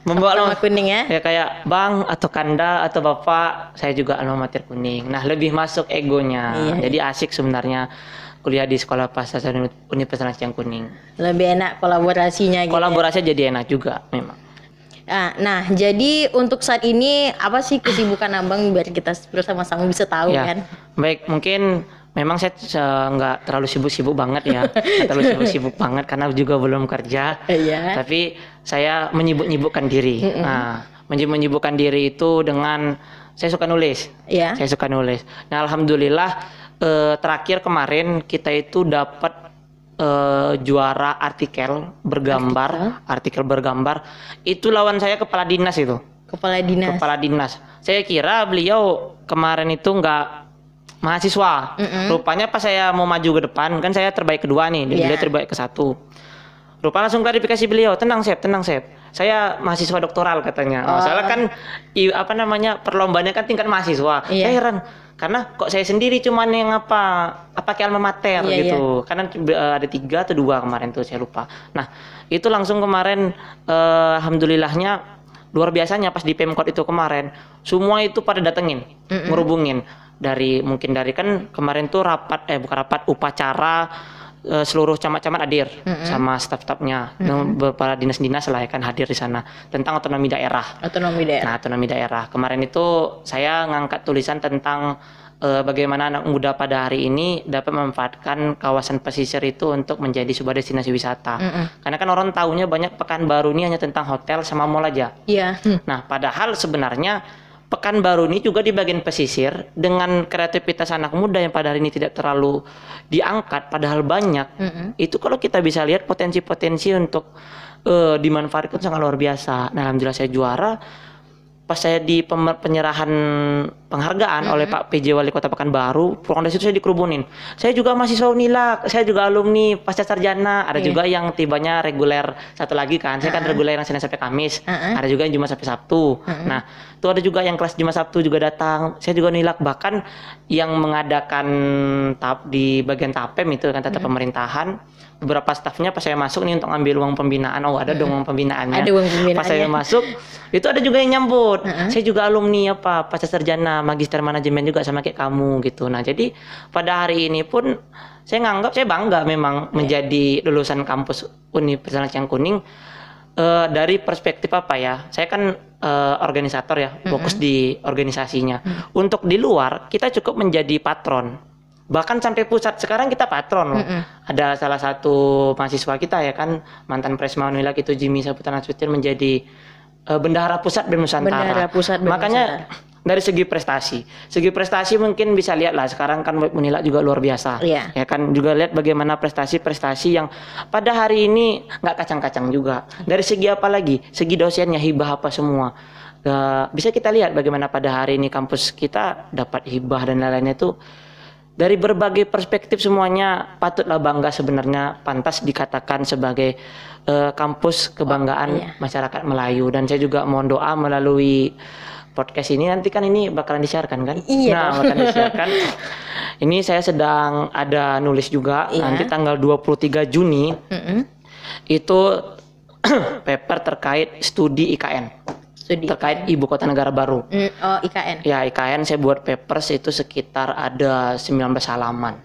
membawa alma Kuning ya. Ya kayak Bang atau Kanda atau Bapak, saya juga alma mater Kuning. Nah, lebih masuk egonya. Jadi asik sebenarnya kuliah di sekolah pasca sarjana Universitas yang Kuning. Lebih enak kolaborasinya gitu. Kolaborasinya jadi enak juga memang. Nah, jadi untuk saat ini apa sih kesibukan Abang biar kita bersama-sama bisa tahu kan? Baik, mungkin memang saya nggak terlalu sibuk-sibuk banget ya, nggak terlalu sibuk-sibuk banget karena juga belum kerja. Tapi saya menyibuk-nyibukkan diri. Nah, menyibuk-nyibukkan diri itu dengan saya suka nulis. Saya suka nulis. Nah, alhamdulillah terakhir kemarin kita itu dapat juara artikel bergambar. Itu lawan saya kepala dinas itu. Kepala dinas. Saya kira beliau kemarin itu nggak mahasiswa. Rupanya pas saya mau maju ke depan, kan saya terbaik kedua nih, beliau terbaik ke satu. Rupanya langsung klarifikasi beliau, tenang Sep. Saya mahasiswa doktoral katanya. Soalnya kan perlombaannya kan tingkat mahasiswa. Saya heran, karena kok saya sendiri cuman yang pakai alma mater gitu. Karena ada 3 atau 2 kemarin tuh saya lupa. Nah, itu langsung kemarin alhamdulillahnya luar biasanya pas di Pemkot itu kemarin, semua itu pada datengin, ngerubungin. Mungkin dari kan kemarin tuh upacara seluruh camat-camat hadir sama staf-stafnya, beberapa dinas-dinas lah ya kan hadir di sana tentang otonomi daerah. Nah, otonomi daerah. Kemarin itu saya ngangkat tulisan tentang bagaimana anak muda pada hari ini dapat memanfaatkan kawasan pesisir itu untuk menjadi sebuah destinasi wisata. Karena kan orang tahunya banyak Pekanbaru ini hanya tentang hotel sama mall aja. Nah, padahal sebenarnya Pekanbaru ini juga di bagian pesisir dengan kreativitas anak muda yang pada hari ini tidak terlalu diangkat, padahal banyak. Itu kalau kita bisa lihat potensi-potensi untuk dimanfaatkan sangat luar biasa. Nah, alhamdulillah saya juara. Pas saya di penyerahan penghargaan oleh Pak PJ Wali Kota Pekanbaru, pulang dari situ saya dikerubunin. Saya juga mahasiswa Unilak, saya juga alumni pasca sarjana. Ada juga yang tibanya reguler satu lagi kan. Saya kan reguler yang Senin sampai Kamis. Ada juga yang Jumat sampai Sabtu. Nah, itu ada juga yang kelas Jumat Sabtu juga datang. Saya juga Unilak, bahkan yang mengadakan di bagian TAPEM itu kan tata pemerintahan. Beberapa stafnya pas saya masuk nih untuk ambil uang pembinaan, ada dong uang pembinaannya. Pas saya masuk, itu ada juga yang nyambut. Saya juga alumni pasca sarjana magister manajemen juga sama kayak kamu gitu. Nah, jadi pada hari ini pun saya bangga memang menjadi lulusan kampus Universitas yang Kuning. Dari perspektif saya kan organisator ya, fokus di organisasinya. Untuk di luar kita cukup menjadi patron. Bahkan sampai pusat sekarang kita patron loh. Ada salah satu mahasiswa kita ya kan, mantan Presma Unilak itu Jimmy Saputra Nasution menjadi bendahara pusat BEM Nusantara. Makanya dari segi prestasi mungkin bisa lihat lah sekarang kan Unilak juga luar biasa. Ya kan, juga lihat bagaimana prestasi-prestasi yang pada hari ini nggak kacang-kacang juga. Dari segi apa lagi? Segi dosennya hibah apa semua. Bisa kita lihat bagaimana pada hari ini kampus kita dapat hibah dan lain-lainnya itu. Dari berbagai perspektif semuanya patutlah bangga, sebenarnya pantas dikatakan sebagai kampus kebanggaan masyarakat Melayu. Dan saya juga mohon doa melalui podcast ini, nanti kan ini bakalan disiarkan kan? Nah, bakalan disiarkan. Ini saya sedang ada nulis juga, nanti tanggal 23 Juni itu paper terkait studi IKN. Studi terkait ibu kota negara baru. Oh, IKN. Ya, IKN saya buat papers itu sekitar ada 19 halaman.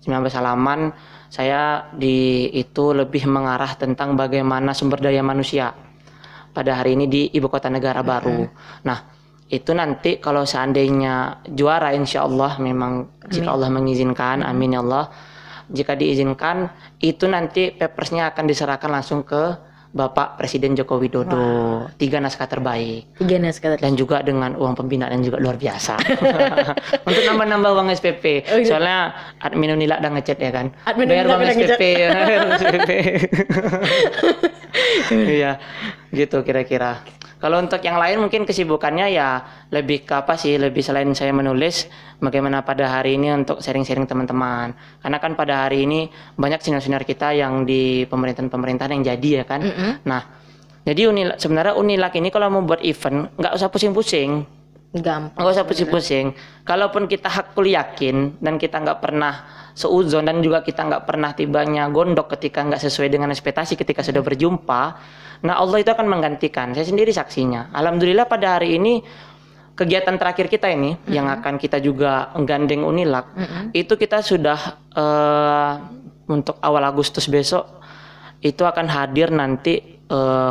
19 halaman saya itu lebih mengarah tentang bagaimana sumber daya manusia pada hari ini di ibu kota negara baru. Nah, itu nanti kalau seandainya juara, insya Allah memang jika Allah mengizinkan, amin ya Allah. Jika diizinkan, itu nanti papersnya akan diserahkan langsung ke Bapak Presiden Joko Widodo. 3 naskah terbaik. 3 naskah terbaik. Dan juga dengan uang pembinaan yang juga luar biasa. Untuk nambah-nambah uang SPP. Soalnya admin Unilak udah ngechat ya kan. Bayar uang SPP. Iya, gitu kira-kira. Kalau untuk yang lain mungkin kesibukannya ya lebih ke apa sih, lebih selain saya menulis, bagaimana pada hari ini untuk sharing-sharing teman-teman. Karena kan pada hari ini banyak senior-senior kita yang di pemerintahan-pemerintahan yang jadi ya kan. Nah, jadi sebenarnya Unilak ini kalau mau buat event nggak usah pusing-pusing. Gampang. Nggak usah pusing-pusing. Kalaupun kita hakul yakin dan kita nggak pernah seuzon dan juga kita nggak pernah tibanya gondok ketika nggak sesuai dengan ekspektasi ketika sudah berjumpa, nah Allah itu akan menggantikan. Saya sendiri saksinya. Alhamdulillah pada hari ini kegiatan terakhir kita ini yang akan kita juga menggandeng Unilak, itu kita sudah untuk awal Agustus besok itu akan hadir nanti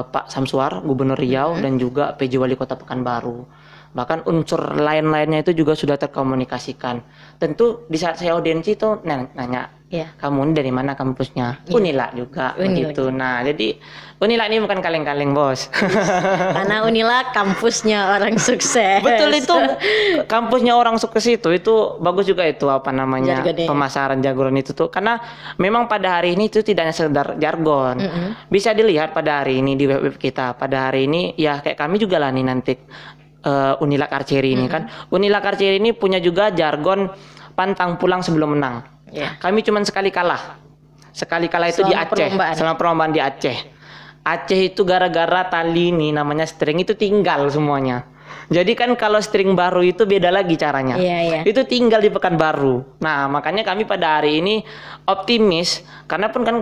Pak Samsuar, Gubernur Riau dan juga PJ Wali Kota Pekanbaru. Bahkan unsur lain-lainnya itu juga sudah terkomunikasikan. Tentu di saat saya audiensi itu nanya, kamu ini dari mana kampusnya? Unilak juga begitu. Nah, jadi Unilak ini bukan kaleng-kaleng, Bos. Karena Unilak kampusnya orang sukses. Betul, itu kampusnya orang sukses itu bagus juga itu apa namanya pemasaran jargon itu tuh, karena memang pada hari ini itu tidak hanya sekedar jargon. Bisa dilihat pada hari ini di web kita. Pada hari ini ya kayak kami juga lah nih nanti Unilak Archery ini kan. Unilak Archery ini punya juga jargon pantang pulang sebelum menang. Kami cuma sekali kalah. Sekali kalah itu di Aceh. Selama perlombaan di Aceh. Aceh itu gara-gara tali ini namanya string itu tinggal semuanya. Jadi kan kalau string baru itu beda lagi caranya. Itu tinggal di Pekanbaru. Nah, makanya kami pada hari ini optimis karena pun kan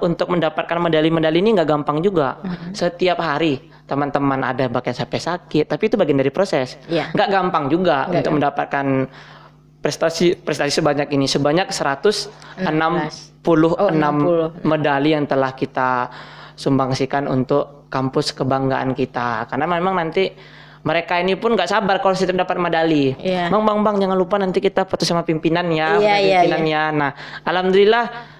untuk mendapatkan medali-medali ini nggak gampang juga. Setiap hari teman-teman ada bahkan sampai sakit, tapi itu bagian dari proses. Nggak gampang juga untuk mendapatkan prestasi sebanyak ini, sebanyak 166 medali yang telah kita sumbangsikan untuk kampus kebanggaan kita. Karena memang nanti mereka ini pun nggak sabar kalau sudah dapat medali. Bang, jangan lupa nanti kita foto sama pimpinan ya, pimpinannya. Nah, alhamdulillah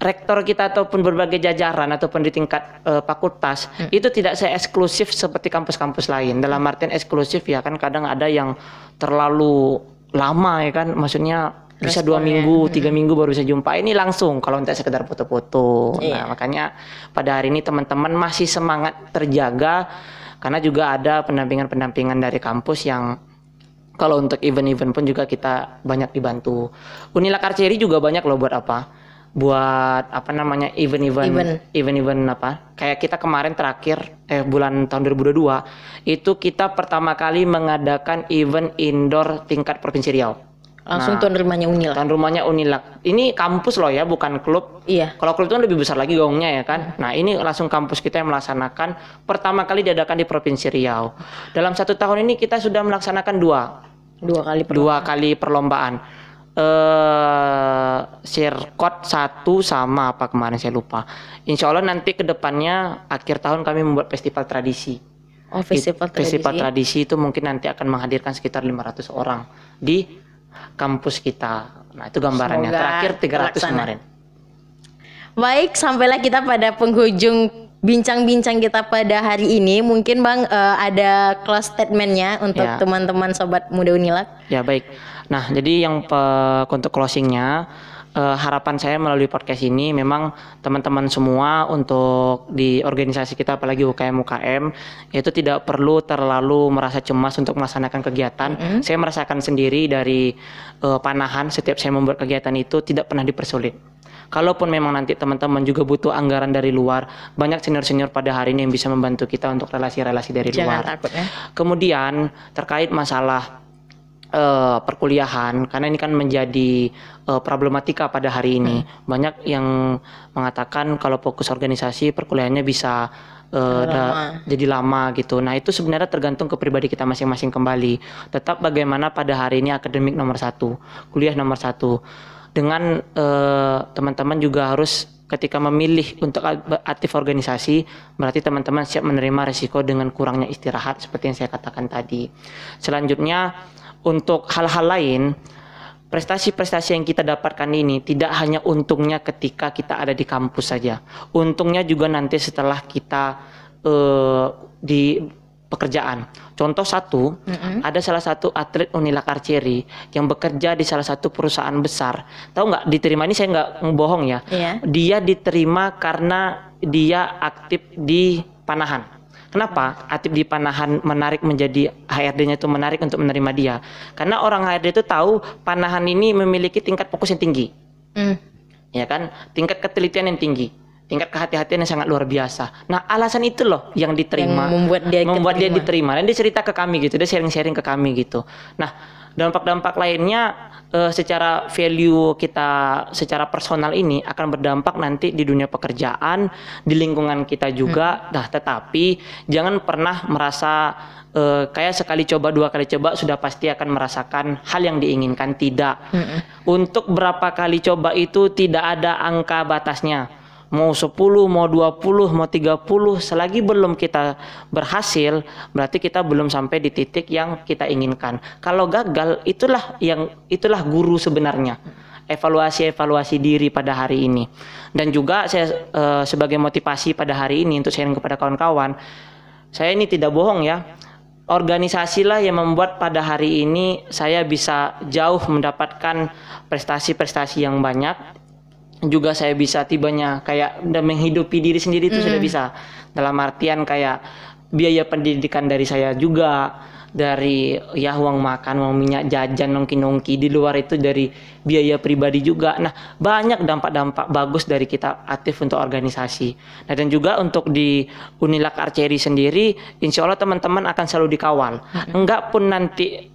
rektor kita ataupun berbagai jajaran ataupun di tingkat fakultas itu tidak se-eksklusif seperti kampus-kampus lain. Dalam artian eksklusif ya kan kadang ada yang terlalu lama ya kan, maksudnya bisa 2 minggu, 3 minggu baru bisa jumpa. Ini langsung kalau untuk sekedar foto-foto. Nah, makanya pada hari ini teman-teman masih semangat terjaga karena juga ada pendampingan-pendampingan dari kampus yang kalau untuk event-event pun juga kita banyak dibantu. Unilak Archery juga banyak loh buat apa? Buat apa namanya event-event apa kayak kita kemarin terakhir bulan tahun 2022 itu kita pertama kali mengadakan event indoor tingkat Provinsi Riau. Langsung tuan rumahnya Unilak. Tuan rumahnya Unilak. Ini kampus loh ya, bukan klub. Kalau klub itu kan lebih besar lagi gaungnya ya kan. Nah, ini langsung kampus kita yang melaksanakan pertama kali diadakan di Provinsi Riau. Dalam 1 tahun ini kita sudah melaksanakan dua kali perlombaan. Sirkot 1 sama apa kemarin saya lupa. Insya Allah nanti kedepannya akhir tahun kami membuat festival tradisi. Festival tradisi itu mungkin nanti akan menghadirkan sekitar 500 orang di kampus kita. Nah, itu gambarannya. Semoga terakhir 300 kemarin. Baik, sampailah kita pada penghujung bincang-bincang kita pada hari ini. Mungkin Bang ada close statementnya untuk teman-teman sobat muda Unilak. Ya, baik. Nah, jadi yang untuk closingnya, harapan saya melalui podcast ini memang teman-teman semua untuk di organisasi kita apalagi UKM itu tidak perlu terlalu merasa cemas untuk melaksanakan kegiatan. Saya merasakan sendiri dari panahan setiap saya membuat kegiatan itu tidak pernah dipersulit. Kalaupun memang nanti teman-teman juga butuh anggaran dari luar, banyak senior-senior pada hari ini yang bisa membantu kita untuk relasi-relasi dari luar. Takut, ya. Kemudian terkait masalah perkuliahan, karena ini kan menjadi problematika pada hari ini. Banyak yang mengatakan kalau fokus organisasi perkuliahannya bisa jadi lama gitu. Nah itu sebenarnya tergantung ke pribadi kita masing-masing kembali. Tetap bagaimana pada hari ini akademik nomor 1, kuliah nomor 1. Dengan teman-teman juga harus ketika memilih untuk aktif organisasi, berarti teman-teman siap menerima resiko dengan kurangnya istirahat seperti yang saya katakan tadi. Selanjutnya untuk hal-hal lain, prestasi-prestasi yang kita dapatkan ini tidak hanya untungnya ketika kita ada di kampus saja. Untungnya juga nanti setelah kita di pekerjaan. Contoh satu, ada salah satu atlet Unilak Archery yang bekerja di salah satu perusahaan besar. Tahu nggak, diterima ini saya nggak bohong ya. Dia diterima karena dia aktif di panahan. Kenapa aktif di panahan menarik menjadi HRD-nya itu menarik untuk menerima dia? Karena orang HRD itu tahu panahan ini memiliki tingkat fokus yang tinggi, ya kan? Tingkat ketelitian yang tinggi, tingkat kehati-hatian yang sangat luar biasa. Nah alasan itu loh yang diterima, yang membuat dia diterima. Dan dia cerita ke kami gitu, dia sharing-sharing ke kami gitu. Nah dampak-dampak lainnya secara value kita secara personal ini akan berdampak nanti di dunia pekerjaan, di lingkungan kita juga. Nah tetapi jangan pernah merasa kayak sekali coba, 2 kali coba sudah pasti akan merasakan hal yang diinginkan. Tidak. Untuk berapa kali coba itu tidak ada angka batasnya. Mau 10, mau 20, mau 30, selagi belum kita berhasil, berarti kita belum sampai di titik yang kita inginkan. Kalau gagal, itulah guru sebenarnya. Evaluasi diri pada hari ini. Dan juga saya sebagai motivasi pada hari ini untuk sharing kepada kawan-kawan, saya ini tidak bohong ya. Organisasilah yang membuat pada hari ini saya bisa jauh mendapatkan prestasi-prestasi yang banyak. Juga saya bisa tibanya kayak udah menghidupi diri sendiri itu sudah bisa. Dalam artian kayak biaya pendidikan dari saya juga, dari ya uang makan, uang minyak jajan, nongki-nongki, di luar itu dari biaya pribadi juga. Nah banyak dampak-dampak bagus dari kita aktif untuk organisasi. Nah dan juga untuk di Unilak Archery sendiri, insya Allah teman-teman akan selalu dikawal. Enggak pun nanti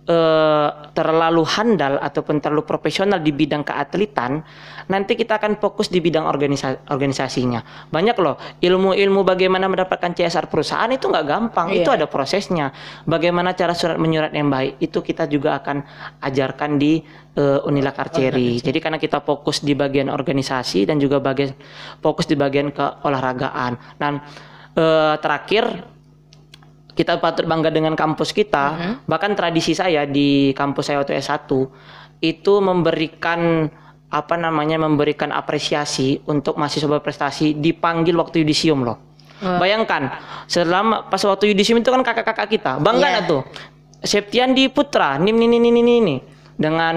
terlalu handal ataupun terlalu profesional di bidang keatletan, nanti kita akan fokus di bidang organisasinya. Banyak loh ilmu-ilmu bagaimana mendapatkan CSR perusahaan itu nggak gampang, itu ada prosesnya. Bagaimana cara surat menyurat yang baik itu kita juga akan ajarkan di Unilak Archery. Jadi karena kita fokus di bagian organisasi dan juga fokus di bagian keolahragaan. Dan terakhir, kita patut bangga dengan kampus kita. Bahkan tradisi saya di kampus saya waktu S1 itu memberikan memberikan apresiasi untuk mahasiswa berprestasi, dipanggil waktu yudisium loh. Bayangkan, selama pas waktu yudisium itu kan kakak-kakak kita, bangga tuh. Septiandi Putra, ini dengan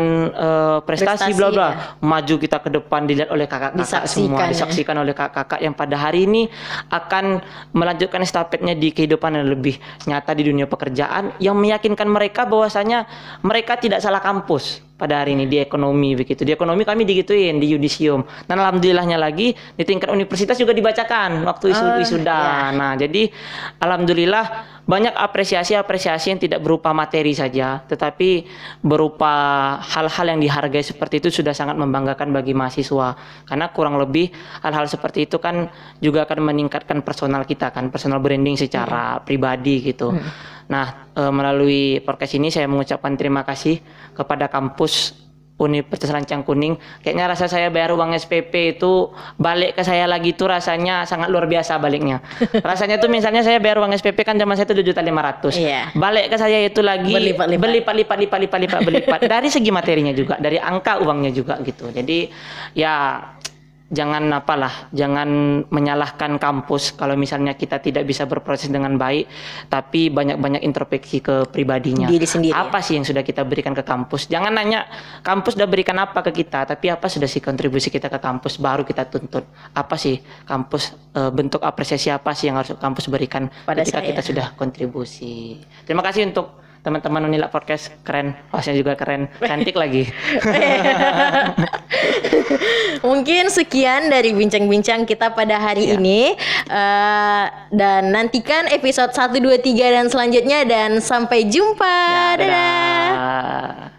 prestasi bla bla, maju kita ke depan, dilihat oleh kakak-kakak semua, disaksikan oleh kakak-kakak yang pada hari ini akan melanjutkan estafetnya di kehidupan yang lebih nyata di dunia pekerjaan, yang meyakinkan mereka bahwasanya mereka tidak salah kampus pada hari ini di ekonomi begitu. Di ekonomi kami digituin di yudisium. Dan alhamdulillahnya lagi di tingkat universitas juga dibacakan waktu wisuda. Nah, jadi alhamdulillah banyak apresiasi yang tidak berupa materi saja, tetapi berupa hal-hal yang dihargai seperti itu sudah sangat membanggakan bagi mahasiswa. Karena kurang lebih hal-hal seperti itu kan juga akan meningkatkan personal kita kan, personal branding secara pribadi gitu. Nah, melalui podcast ini saya mengucapkan terima kasih kepada kampus Universitas Lancang Kuning. Kayaknya rasa saya bayar uang SPP itu balik ke saya lagi itu rasanya sangat luar biasa baliknya. Rasanya tuh misalnya saya bayar uang SPP kan zaman saya itu 2.500.000. Balik ke saya itu lagi berlipat dari segi materinya juga, dari angka uangnya juga gitu. Jadi ya jangan jangan menyalahkan kampus kalau misalnya kita tidak bisa berproses dengan baik, tapi banyak-banyak introspeksi ke pribadinya. Diri sendiri. Apa sih yang sudah kita berikan ke kampus? Jangan nanya kampus sudah berikan apa ke kita, tapi apa sudah sih kontribusi kita ke kampus, baru kita tuntut. Apa sih kampus, bentuk apresiasi apa sih yang harus kampus berikan ketika kita sudah kontribusi. Terima kasih untuk teman-teman Unilak Podcast, keren, hostnya juga keren, cantik lagi. Mungkin sekian dari bincang-bincang kita pada hari ini, dan nantikan episode 1, 2, 3 dan selanjutnya, dan sampai jumpa. Dadah.